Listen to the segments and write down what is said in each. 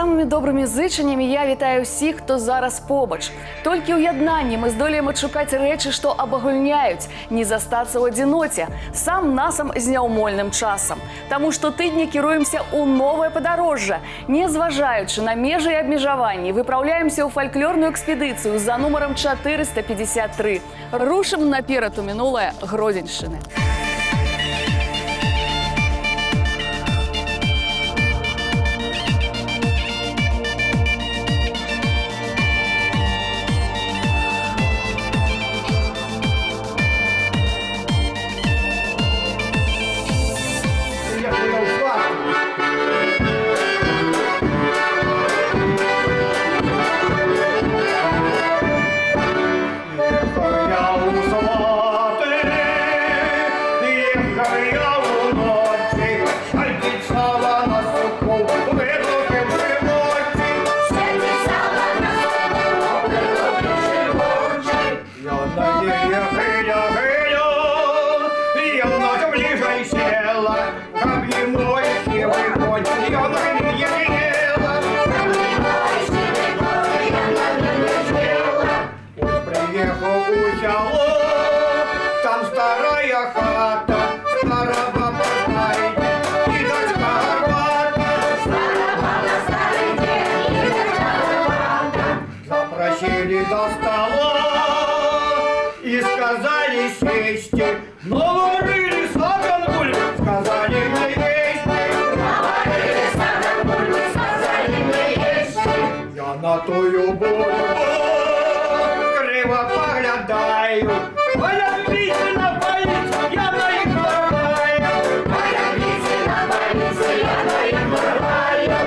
Самими добрими зиченнями я вітаю всіх, хто зараз побач. Тільки у єднанні ми здоліємо шукати речі, що обагульняють, не застатися в одиноті, сам насам з няўмольним часом. Тому що тижні керуємося у нове подорожжя. Не зважаючи на межі і обмежування, виправляємося у фольклорну експедицію за номером 453. Рушимо наперед у минуле Гродненщини. Там старая хата, стара баба старый день, и дочка горбата. Стара баба старый день, и дочка горбата. Запросили до стола и сказали сесть. Наварили саган-бульбы, сказали мне есть. Наварили саган-бульбы, сказали мне есть. Я на тую бульбу криво поглядаю. Моя пісня болить, я на їх вирваю. Моя пісня болить, я на їх вирваю.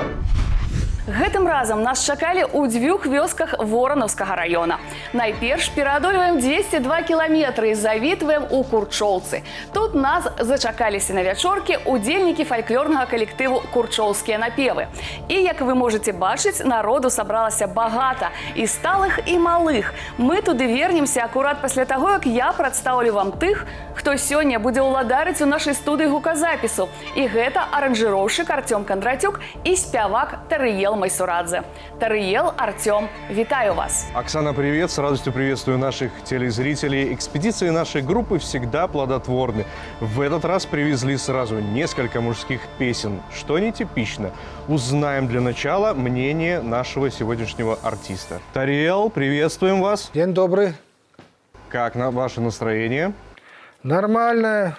Гэтым разам нас чакалі ў дзвюх вёсках Воранаўскага района. Найперш пераадольваем 202 кіламетры і завітваем у Курчоўцы. Тут нас зачакаліся на вячоркі удзельнікі фальклорнага калектыву «Курчоўскія напевы». І, як вы можете бачыць, народу сабралася багата, і сталых, і малых. Мы туды вернемся акурат пасля таго, як я прадстаўлю вам тых, хто сёння будзе ўладарыць у нашай студыі гуказапісу. І гэта аранжыроўшчык Артём Кондратюк і спявак Тарыел Майсурадзе. Тарыел, Артём, вітаю вас. Оксана, привет. С радостью приветствую наших телезрителей. Экспедиции нашей группы всегда плодотворны. В этот раз привезли сразу несколько мужских песен, что нетипично. Узнаем для начала мнение нашего сегодняшнего артиста. Тарыел, приветствуем вас. День добрый. Как ваше настроение? Нормальное,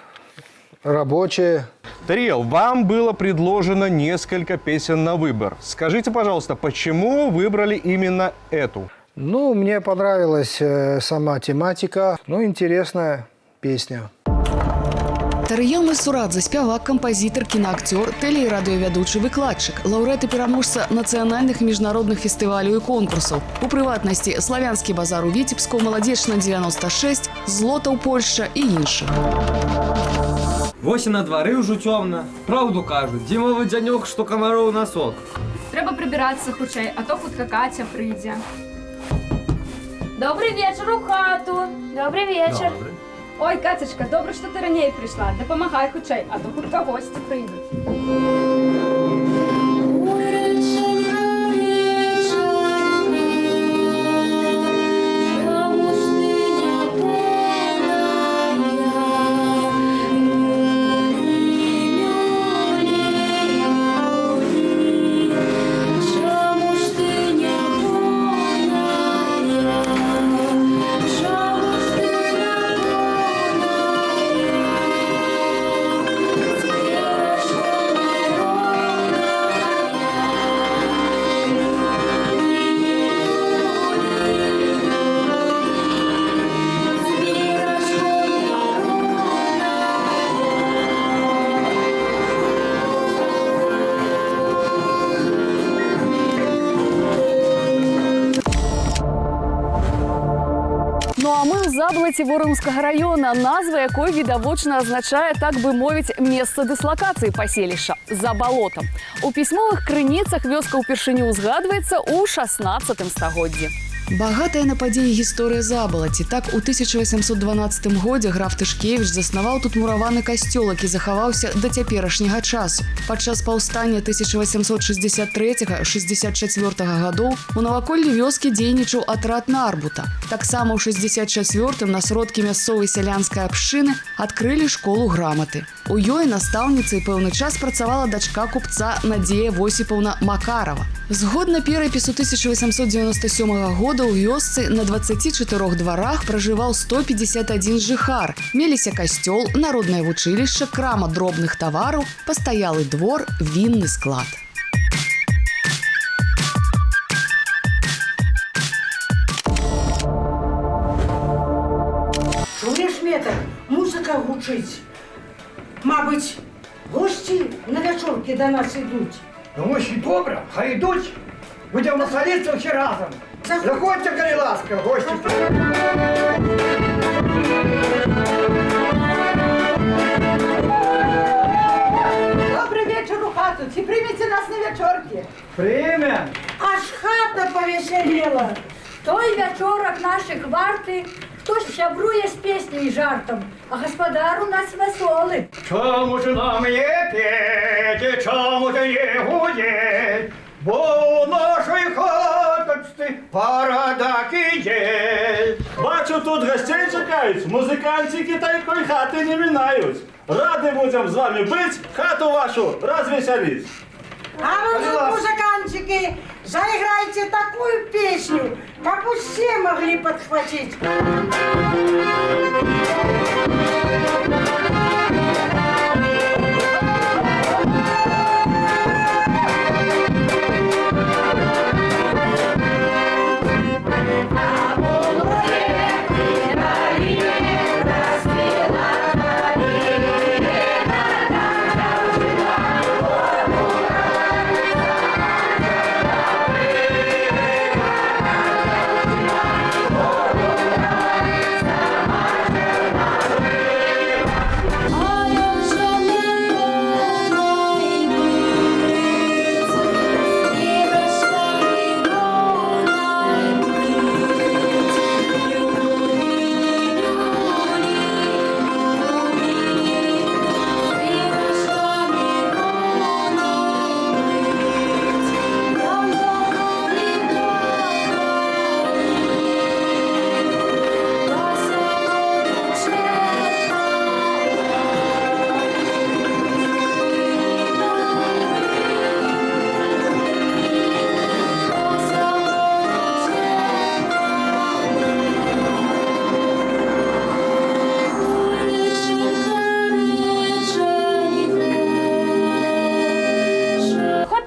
рабочее. Тарыел, вам было предложено несколько песен на выбор. Скажите, пожалуйста, почему выбрали именно эту? Ну, мне понравилась сама тематика. Ну, интересная песня. Тарыел Майсурадзе – спявак, кампазітар, кінаактёр, тэле- і радыёвядучы, выкладчык, лаўрэат і пераможца нацыянальных і міжнародных фестываляў і конкурсаў. У прыватнасці славянскі базар у Віцебску, Маладзечна 96, Злотаў Польшча і іншых. Вось і на двары ўжо цёмна. Праўду кажуць, зімовы дзянёк, што камароў на сок. Трэба прыбірацца хутчэй, а то хутка Каця прыйдзе. Добрый вечар у хату. Добрый вечар. Ой, Кацечка, добра, што ты раней прыйшла. Дапамагай хутчэй, а то хутка госці прыйдуць. Ну а мы ў заблаці Воранаўскага района, назва якой відавочна азначае, так бы мовіць, месца дыслакацыі паселішча – за балотам. У пісьмовых крыніцах вёска ўпершыню ўзгадваецца ў 16 стагоддзі. Багатая на падзеі гісторыя Забалаці. Так у 1812 годзе граф Тышкевіч заснаваў тут мураваны касцёл, які захаваўся да цяперашняга часу. Падчас паўстання 1863-64 гадоў у наваколлі вёскі дзейнічаў атрад Нарбута. Таксама ў 64-м на сродкі мясцовай сялянскай абшчыны адкрылі школу граматы. У ёй настаўніцай пэўны час працавала дачка купца Надзея Восіпаўна Макарова. Згодна перапісу 1897 года ў вёсцы на 24 дварах пражываў 151 жыхар. Меліся касцёл, народнае вучылішча, крама дробных тавараў, пастаялы двор, вінны склад. Чуєш, Метр, музика гучить. Мабуть, гості на вечорки до нас ідуть. Ну ось і добре, хай йдуть. Будемо насолитися всі разом. Заходьте, коли ласка, гості. Добрий вечір у хату. Чи приймете нас на вечорки? Приймем. Аж хата повеселіла. Той вечорок наших варти, хтось щабрує з піснею і жартом, а господар у нас веселий. Чому ж нам є п'яті, чому ж є гудіть? Бо у нашій хаточці парадаки є. Бачу, тут гостей чекають, музикантики такої хати не мінають. Раді будемо з вами бути, хату вашу розвеселіть. А ви тут, музикантики, заіграйте таку пісню, як усі могли підхватити.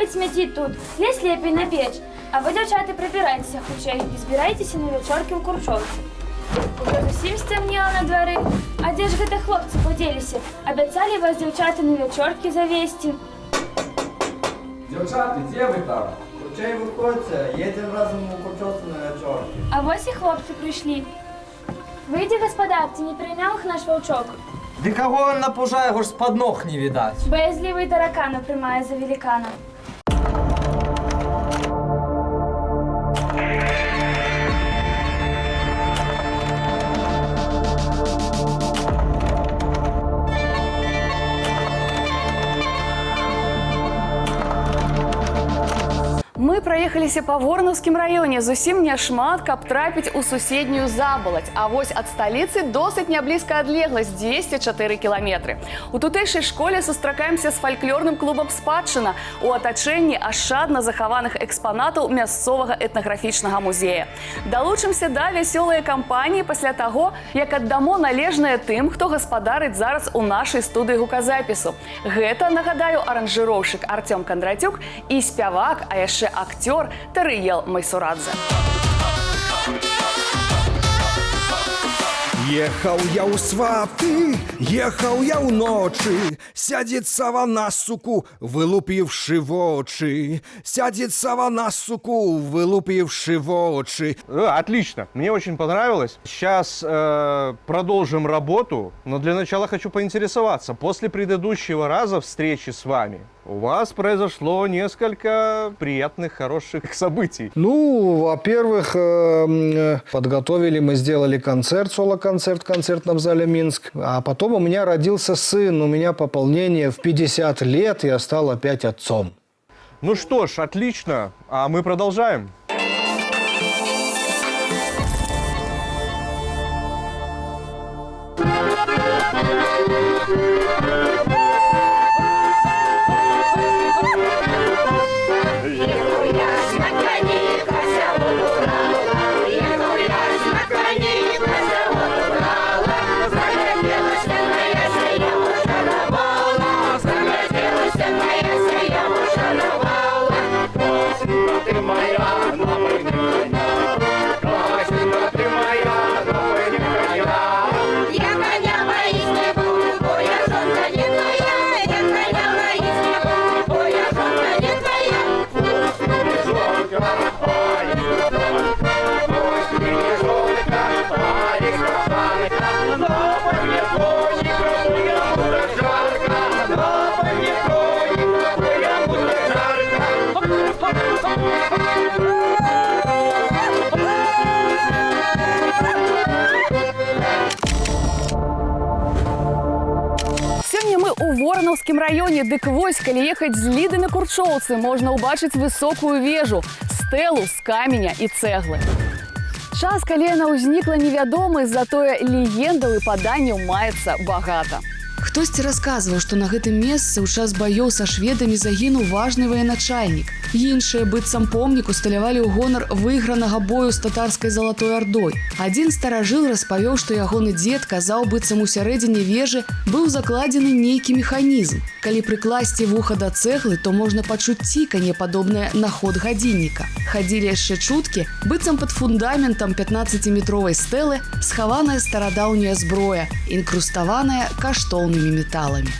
Смяці тут, лезь лепей на печ. А ви, дівчата, прибирайтеся хутчей і збирайтеся на вечорки ў Курчоўцы. Уже зусім сцямнела на двары. А дзе ж гэта хлопцы подзеліся? Абяцалі вас, дзяўчаты, на вечорки завесці. Дівчата, де ви там? Хутчей виходьте, їдемо разом у Курчоўцы на вечорки. А вось і хлопцы прыйшлі. Выйдзе, гаспадар, ці не прыняў іх наш ваўчок? Ды кого він напужає, його ж з-пад ног не відать. Баязлівы таракана прымае за великана. Мы праехаліся па Воронаўскім раёне зусім няшмат, каб трапіць у суседнюю Забалаць. А вось ад сталіцы досыць няблізкая адлегласць 204 кіламетры. У тутэйшай школе сустракаемся з фальклорным клубам «Спадчына» у атачэнні ашчадна захаваных экспанатаў мясцовага этнаграфічнага музея. Далучымся да вясёлай кампаніі пасля таго, як аддамо належнае тым, хто гаспадарыць зараз у нашай студыі гуказапісу. Гэта, нагадаю, аранжыроўшчык Артём Кондратюк і спявак, а яшчэ актер Тарыел Майсурадзе. Ехаў я ў сваты, ехаў я ўночы, сядзець сава на суку, вылупіўшы вочы. Сядзець сава на суку, вылупіўшы вочы. Отлично, мне очень понравилось. Сейчас продолжим работу, но для начала хочу поинтересоваться. После предыдущего раза встречи с вами, у вас произошло несколько приятных, хороших событий. Ну, во-первых, подготовили, мы сделали концерт, соло-концерт в концертном зале «Минск». А потом у меня родился сын, у меня пополнение в 50 лет, я стал опять отцом. Ну что ж, отлично. А мы продолжаем. Сёння мы ў Воранаўскім раёне, дык вось, калі ехаць з Ліды на Курчоўцы, можна ўбачыць высокую вежу, стэлу з каменя і цэглы. Час, калі яна ўзнікла, невядомы, затое легендаў і паданняў маецца багата. Хтосьці расказвае, што на гэтым месцы ў час баёў са шведамі загінуў важны военачальнік. Іншыя быццам помнік усталявалі ў гонар выйгранага бою з татарскай залатой ардой. Адзін старажыл распавёў, што ягоны дзед казаў, быццам у сярэдзіне вежы быў закладзены нейкі механізм. Калі прыкласці вуха да цэглы, то можна пачуць ціканне, падобнае на ход гадзінніка. Хадзілі яшчэ чуткі, быццам пад фундаментам 15-метровай стэлы схаваная старадаўняя зброя, інкруставаная каштоўнымі металамі.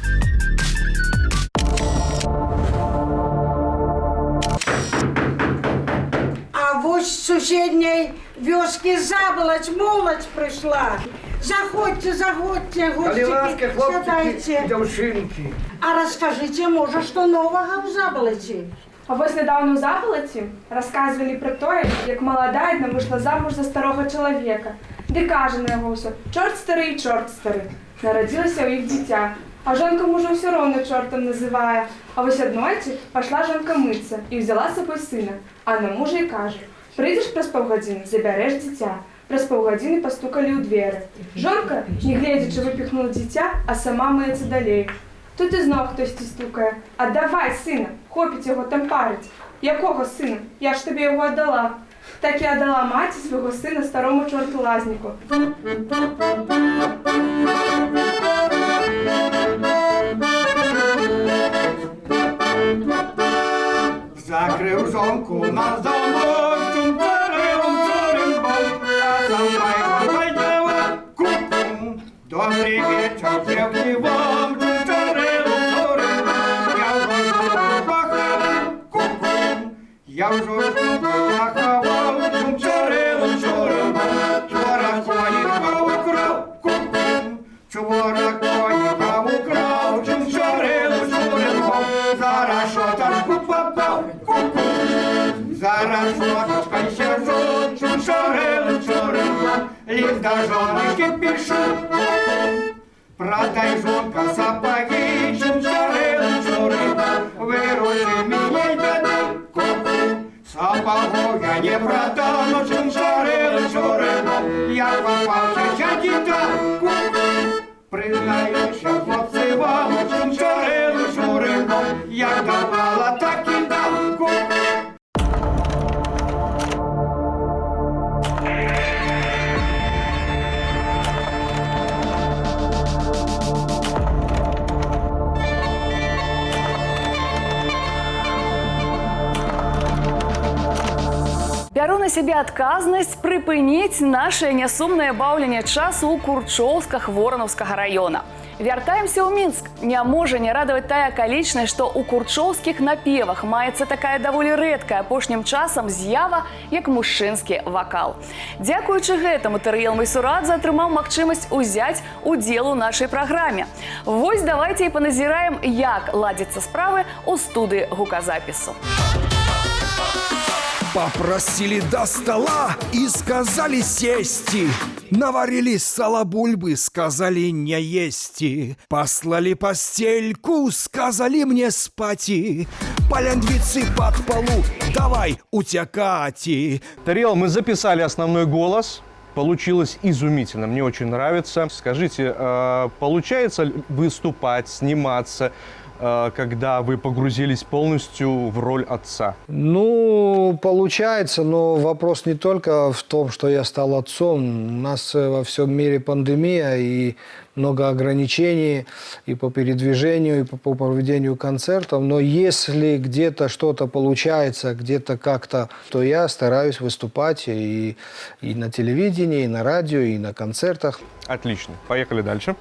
А вось з суседняй вёскі Забалаць моладзь прыйшла. Заходзьце, заходзьце, госцікі, сядайце. Дзяўчынкі. А раскажыце, можа, што новага ў Забалаці? А вось нядаўна ў Забалаці расказвалі пра тое, як маладая адна выйшла замуж за старога чалавека. Ды кажа на яго ўсё: чорт стары і чорт стары. Нарадзілася ў іх дзіця, а жонка мужа ўсё роўна чортам называе. А вось аднойчы пайшла жонка мыцца і ўзяла з сабой сына, а на мужа і кажа: прыйдзеш праз паўгадзіны, забярэш дзіця. Праз паўгадзіны пастукалі ў дзверы. Жонка, не гледзячы, выпіхнула дзіця, а сама мыецца далей. Тут ізноў хтосьці стукае: аддавай сына, хопіць яго там парыць. Якога сына? Я ж табе яго аддала. Так і аддала маці свайго сына старому чорту лазніку. Закрыў жонку на замок, чум-чарым-чарым-бом, а сам пайшла пайдела купом. Добрый вечер, девки, вам, чум-чарым-чарым-бом, я в жонку пахал купом. Я в жонку пахал чум-чарым-чарым-бом, чвора коника украл купом. Чвора коника украл, чум-чарым-чарым-бом, зараз шоточку попал. Зараз шоточкой сижу, чум-чарым-чарым-бом, лист до жоночки пишу. Продай, жонка, сапоги, чум-чарым-чарым-бом, выручи меня, беда, сапогу я не продам, но чум-чарым-чарым-бом, я попался чадита, признаюсь, хлопцы, вам, чум-чарым-чарым-бом, я давала так и дам. Бяру на сябе адказнасць прыпыніць нашае нясумнае баўленне часу ў Курчоўсках Воранаўскага раёна. Вяртаемся ў Мінск. Не можа не радаваць тая акалічнасць, што ў курчоўскіх напевах маецца такая даволі рэдкая апошнім часам з'ява, як мужчынскі вакал. Дзякуючы гэтаму Тарыел Майсурадзе атрымаў магчымасць узяць удзел у нашай праграме. Вось давайте і паназіраем, як ладзяцца справы ў студыі гуказапісу. Попросили до стола и сказали сесть. Наварили сало бульбы, сказали не есть. Послали постельку, сказали мне спать. Поляндвицы под полу, давай утекать. Тарьел, мы записали основной голос. Получилось изумительно, мне очень нравится. Скажите, получается выступать, сниматься, когда вы погрузились полностью в роль отца? Ну, получается, но вопрос не только в том, что я стал отцом. У нас во всем мире пандемия и много ограничений и по передвижению, и по проведению концертов. Но если где-то что-то получается, где-то как-то, то я стараюсь выступать и на телевидении, и на радио, и на концертах. Отлично. Поехали дальше.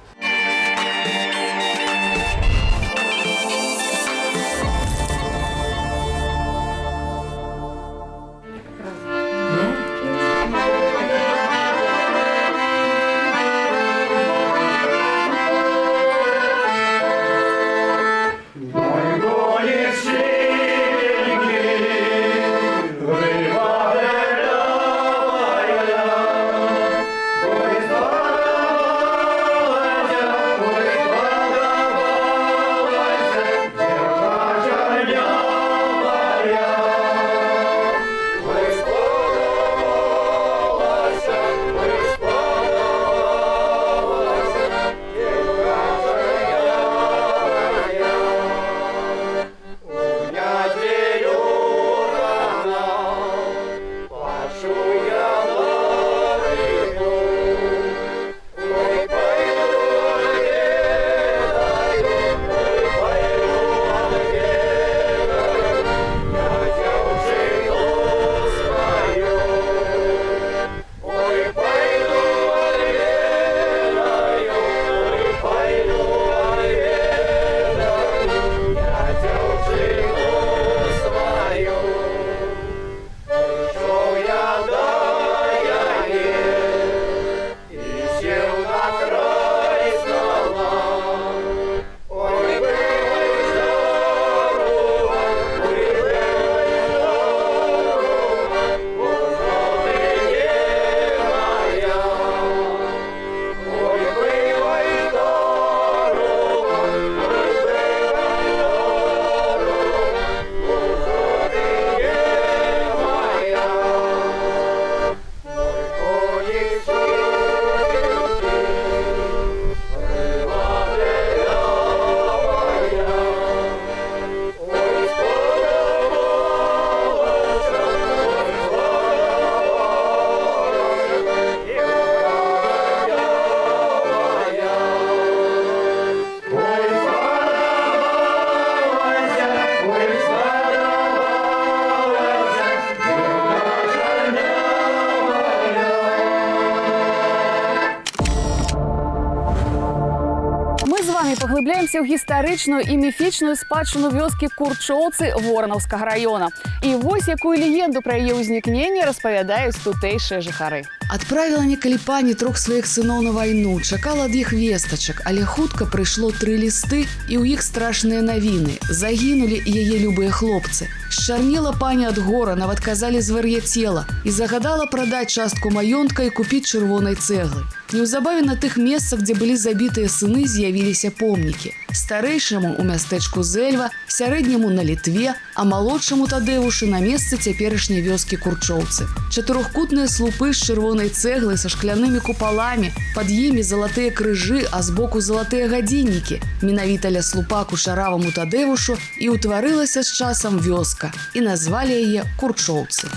Паглыбляемся ў гістарычную і міфічную спадчыну вёскі Курчоўцы Воранаўскага раёна. І вось якую легенду пра яе ўзнікненне распавядаюць тутэйшыя жыхары. Адправіла некалі пані 3 сваіх сыноў на вайну, чакала ад іх вестачак, але хутка прыйшло 3 лісты, і ў іх страшныя навіны. Загінулі яе любыя хлопцы. Счарнела пані ад гора, нават казалі звар'яцела, і загадала прадаць частку маёнтка і купіць чырвонай цэглы. Неўзабаве на тых месцах, дзе былі забітыя сыны, з'явіліся помнікі. Старэйшаму ў мястэчку Зэльва, сярэдняму на Літве, а малодшаму Тадэвушы на месцы цяперашняй вёскі Курчоўцы. Чатырохкутныя слупы з чырвонай цэглы са шклянымі купаламі, пад імі залатыя крыжы, а збоку залатыя гадзіннікі. Менавіта ля слупа кушараваму Тадэвушу і ўтварылася з часам вёска, і назвалі яе Курчоўцы.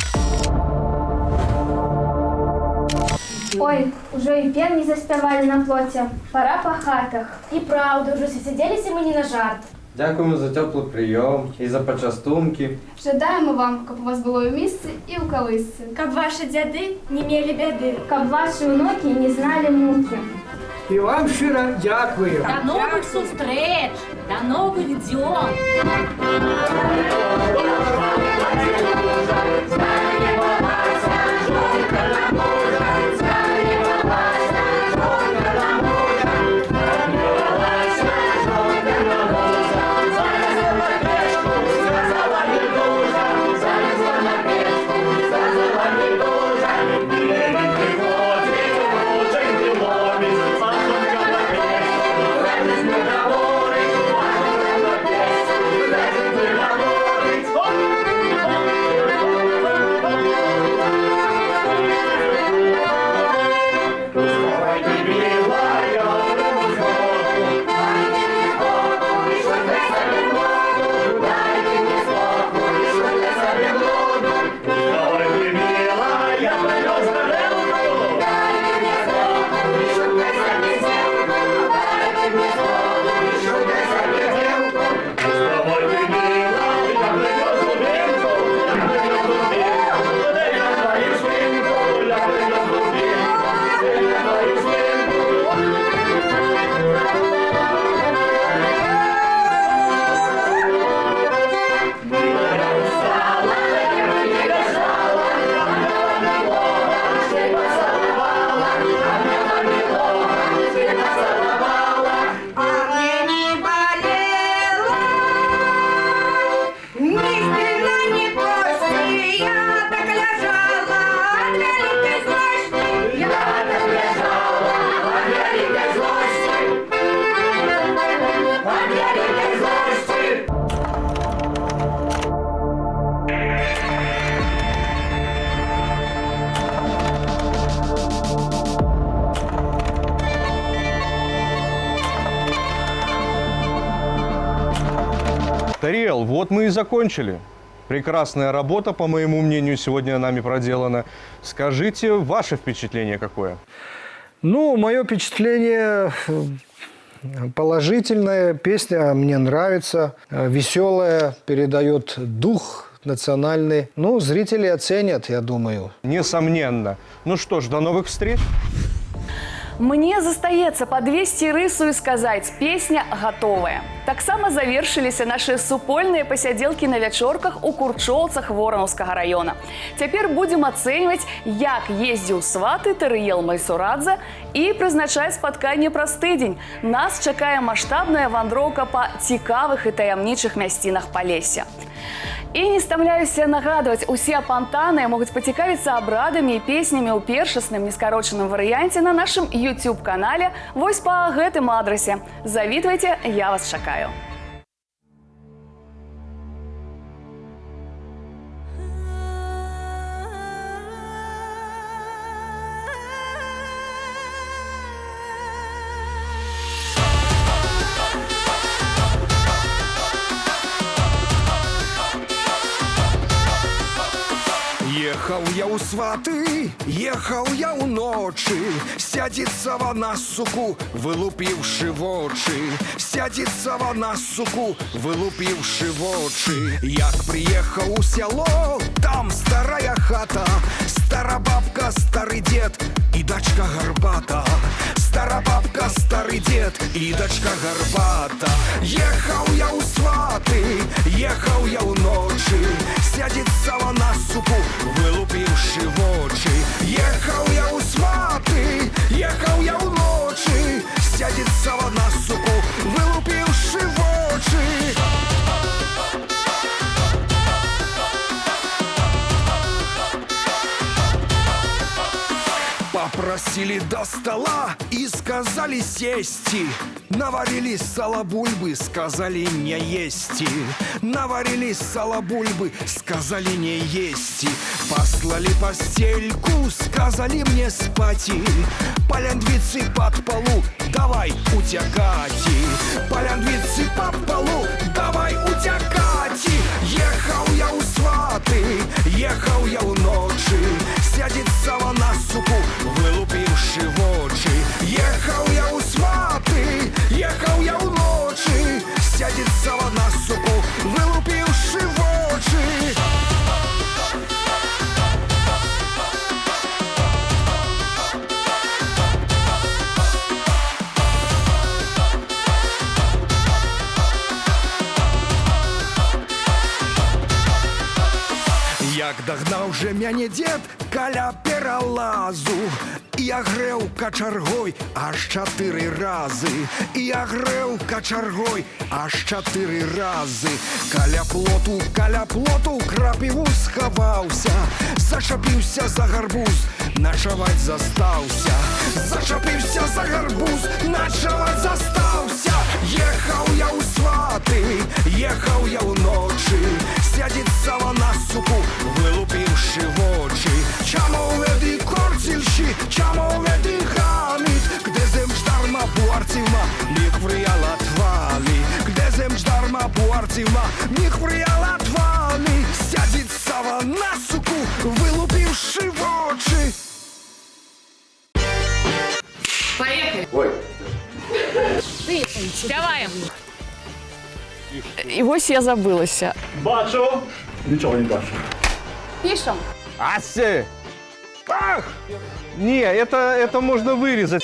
Ой, уже и певни заспевали на плоте. Пора по хатах. И правда, уже сиділися ми не на жарт. Дякуємо за теплий прийом і за почастунки. Жадаємо вам, щоб у вас було і в місці, і в колисці. Каб ваши дяди не мели беды. Каб ваши внуки не знали муки. І вам щиро дякую. До нових зустріч! До нових дьом! Тариэл, вот мы и закончили. Прекрасная работа, по моему мнению, сегодня нами проделана. Скажите, ваше впечатление какое? Ну, мое впечатление положительное. Песня мне нравится, веселая, передает дух национальный. Ну, зрители оценят, я думаю. Несомненно. Ну что ж, до новых встреч. Мне застаецца падвесці рысу і сказаць, песня гатовая. Таксама завершыліся нашы супольныя пасядзелкі на вячорках у Курчоўцах Воранаўскага раёна. Цяпер будзем ацэньваць, як ездзіў сваты Тарыел Майсурадзе і прызначаць спатканне праз тыдзень. Нас чакае маштабная вандроўка па цікавых і таямнічых мясцінах Палесся. І не стамляюся нагадваць, усе апантаны могуць пацікавіцца абрадамі і песнямі ў першасным нескарочаным варыянце на нашым YouTube-канале вось па гэтым адрасе. Завітвайце, я вас чакаю. Ехал я у сваты, ехал я уночі, сядеться вона, суку, вилупивши в очі, сядеться вона, суку, вилупивши в очі. Як приехал у село, там старая хата, стара бабка, старый дед и дочка горбата. Стара бабка, старый дед и дочка горбата. Ехал я у сваты, ехал я у ночі, сядеться вона, суку, вилупивши в очі. Ехал я у сваты, ехал я у ночі, сядеться вона, суку, вилупивши в очі. Попросили до стола и сказали сести. Наварили салабульбы, сказали не есть. Наварили салабульбы, сказали не есть. Послали постельку, сказали мне спать. Поляндвицы под полу, давай утекать. Поляндвицы под полу, давай утекать. Ехал я у сваты, ехал я у ночи, сядется вона, суку, вилупивши в очі. Ехал я у сваты, ехал я у ночі, сядеться вона, суку, вилупивши в очі. Як дагнаў жа мяне дзед каля пералазу, я грэў качаргой аж 4 разы. Я грэў качаргой аж 4 разы. Каля плоту крапіву схаваўся, зачапіўся за гарбуз, начаваць застаўся. Зачапіўся за гарбуз, начаваць застаўся. Ехаў я ў сваты, ехаў я ўночы, сядзіць сава на суку, вылупіўшы вочы. Чаму веды корцільші, чаму веды хамит, где земшдарма буарцівма, міх врияла твали, где земшдарма буарцівма, міх врияла твали. Сядзіць сава на суку, вылупіўшы вочы. Поехали. Ой. Спяваем. І ось я забилася. Бачу. Нічого не бачу. Пишем. Асе! Ах! Не, это можно вырезать.